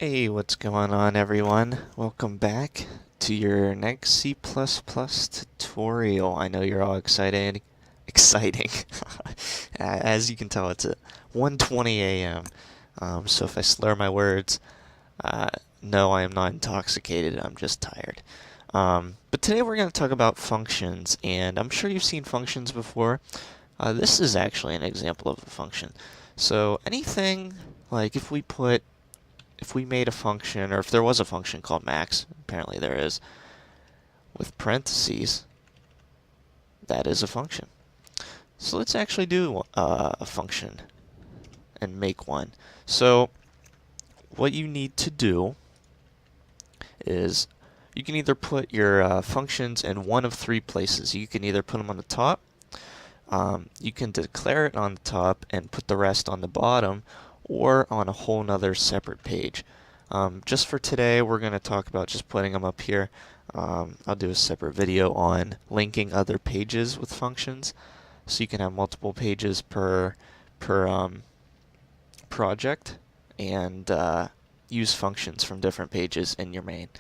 Hey, what's going on, everyone? Welcome back to your next C++ tutorial. I know you're all excited. Exciting. As you can tell, it's at 1:20 a.m. So if I slur my words, uh, no, I am not intoxicated. I'm just tired. But today we're going to talk about functions, and I'm sure you've seen functions before. This is actually an example of a function. So anything like if we made a function, or if there was a function called max, apparently there is, with parentheses, that is a function. So let's actually do a function and make one. So what you need to do is you can either put your functions in one of three places. You can either put them on the top, you can declare it on the top and put the rest on the bottom, or on a whole nother separate page. Just for today, we're going to talk about just putting them up here. I'll do a separate video on linking other pages with functions, so you can have multiple pages per project, and use functions from different pages in your main.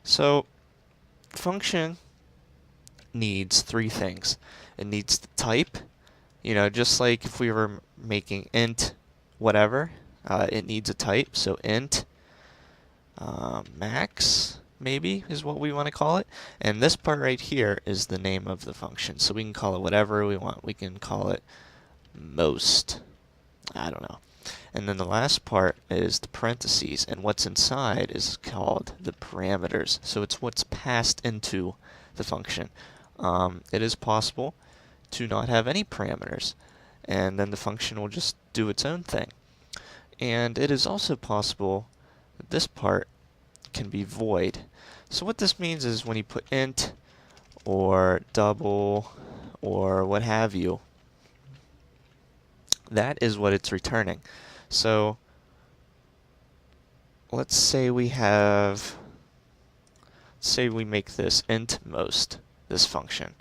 So, function needs three things. It needs the type, just like if we were making int whatever, it needs a type. So int max, maybe, is what we want to call it. And this part right here is the name of the function. So we can call it whatever we want. We can call it most. I don't know. And then the last part is the parentheses, and what's inside is called the parameters. So it's what's passed into the function. It is possible to not have any parameters, and then the function will just do its own thing. And it is also possible that this part can be void. So what this means is when you put int or double or what have you, that is what it's returning. So let's say we make this int most, this function,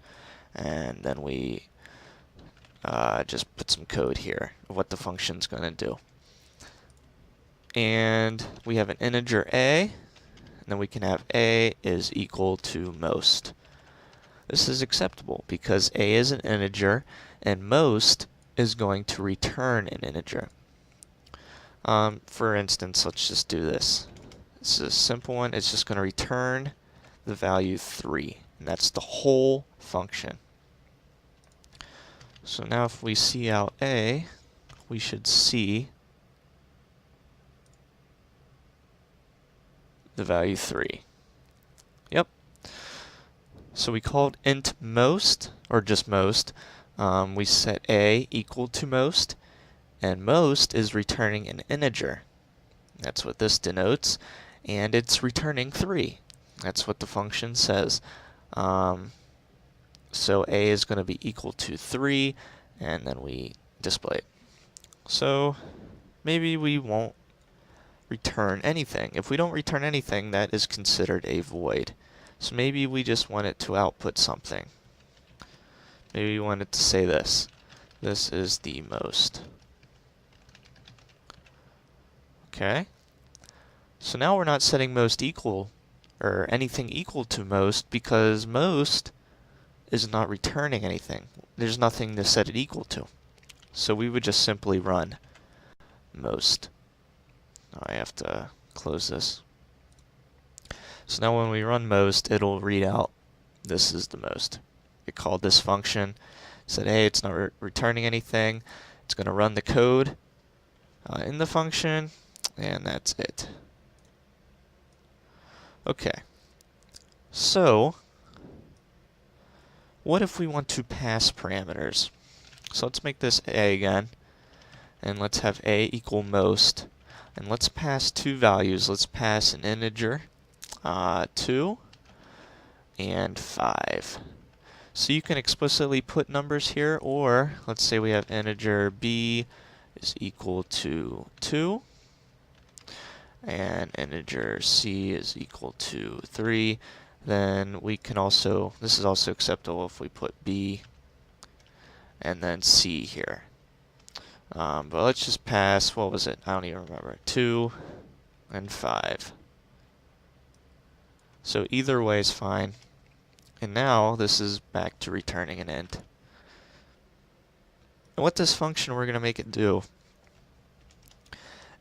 and then we just put some code here of what the function's going to do. And we have an integer a, and then we can have a is equal to most. This is acceptable because a is an integer and most is going to return an integer. For instance, let's just do this. This is a simple one. It's just going to return the value 3, and that's the whole function. So now if we see out a, we should see the value 3. Yep. So we called int most, or just most. We set a equal to most, and most is returning an integer. That's what this denotes, and it's returning 3. That's what the function says. So a is going to be equal to 3, and then we display it. So maybe we won't return anything. If we don't return anything, that is considered a void. So maybe we just want it to output something. Maybe we want it to say this. This is the most. Okay. So now we're not setting most equal, or anything equal to most, because most is not returning anything. There's nothing to set it equal to. So we would just simply run most. I have to close this. So now when we run most, it'll read out this is the most. It called this function, said, hey, it's not returning anything. It's going to run the code in the function, and that's it. Okay. So what if we want to pass parameters? So let's make this a again, and let's have a equal most. And let's pass two values. Let's pass an integer, 2 and 5. So you can explicitly put numbers here, or let's say we have integer b is equal to 2, and integer c is equal to 3. Then we can also, this is also acceptable if we put b and then c here. But let's just pass, what was it? I don't even remember. 2 and 5. So either way is fine. And now this is back to returning an int. And what this function we're going to make it do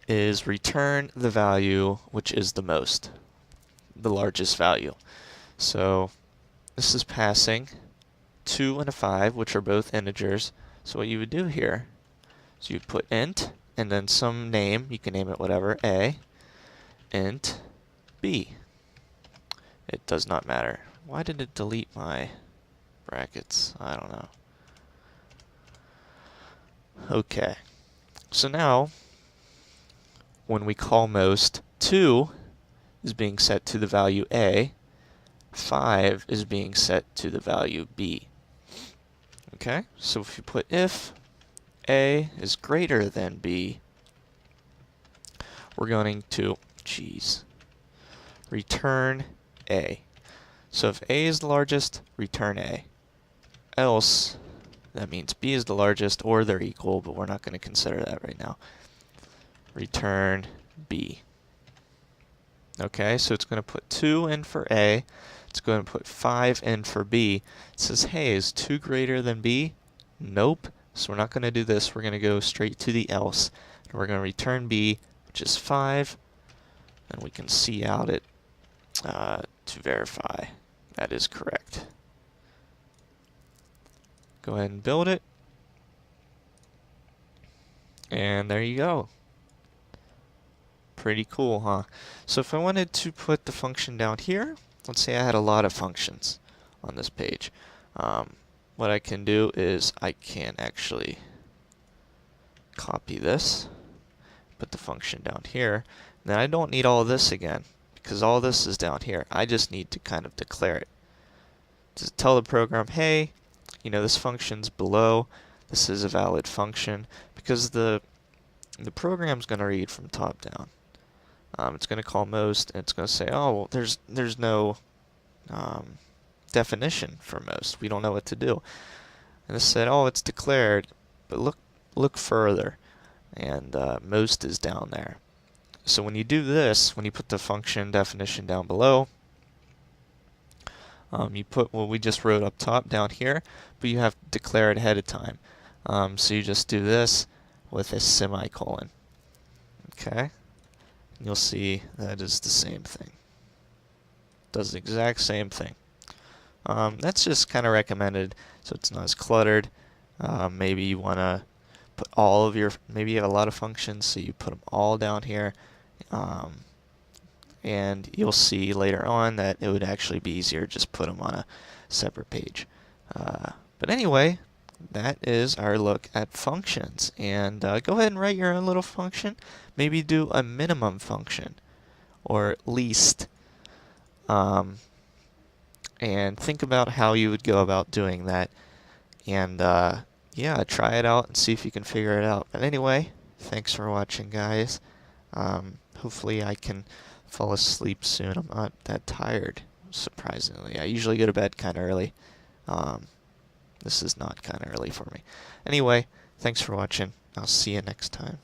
is return the value which is the most, the largest value. So this is passing 2 and a 5, which are both integers. So what you would do here is you'd put int and then some name, you can name it whatever, a, int b. It does not matter. Why did it delete my brackets? I don't know. Okay, so now when we call most, 2 is being set to the value a, 5 is being set to the value b. Okay, so if you put if a is greater than b, we're going to, return a. So if a is the largest, return a. Else, that means b is the largest or they're equal, but we're not going to consider that right now. Return b. Okay, so it's going to put 2 in for a. It's going to put 5 in for b. It says, hey, is 2 greater than b? Nope. So we're not going to do this. We're going to go straight to the else. And we're going to return b, which is 5. And we can see out it to verify that is correct. Go ahead and build it. And there you go. Pretty cool, huh? So if I wanted to put the function down here, let's say I had a lot of functions on this page. What I can do is I can actually copy this, put the function down here. Then I don't need all this again, because all this is down here. I just need to kind of declare it. To tell the program, hey, you know, this function's below. This is a valid function, because the program's going to read from top down. It's going to call most, and it's going to say, oh, well, there's no definition for most. We don't know what to do. And it said, oh, it's declared, but look further, and most is down there. So when you do this, when you put the function definition down below, you put what we just wrote up top down here, but you have to declare it ahead of time. So you just do this with a semicolon. Okay? You'll see that is the same thing. Does the exact same thing. That's just kind of recommended so it's not as cluttered. Maybe you want to put all of your, maybe you have a lot of functions, so you put them all down here. And you'll see later on that it would actually be easier to just put them on a separate page. But anyway, that is our look at functions. And go ahead and write your own little function. Maybe do a minimum function, or least. And think about how you would go about doing that. And yeah, try it out and see if you can figure it out. But anyway, thanks for watching, guys. Hopefully I can fall asleep soon. I'm not that tired, surprisingly. I usually go to bed kind of early. This is not kind of early for me. Anyway, thanks for watching. I'll see you next time.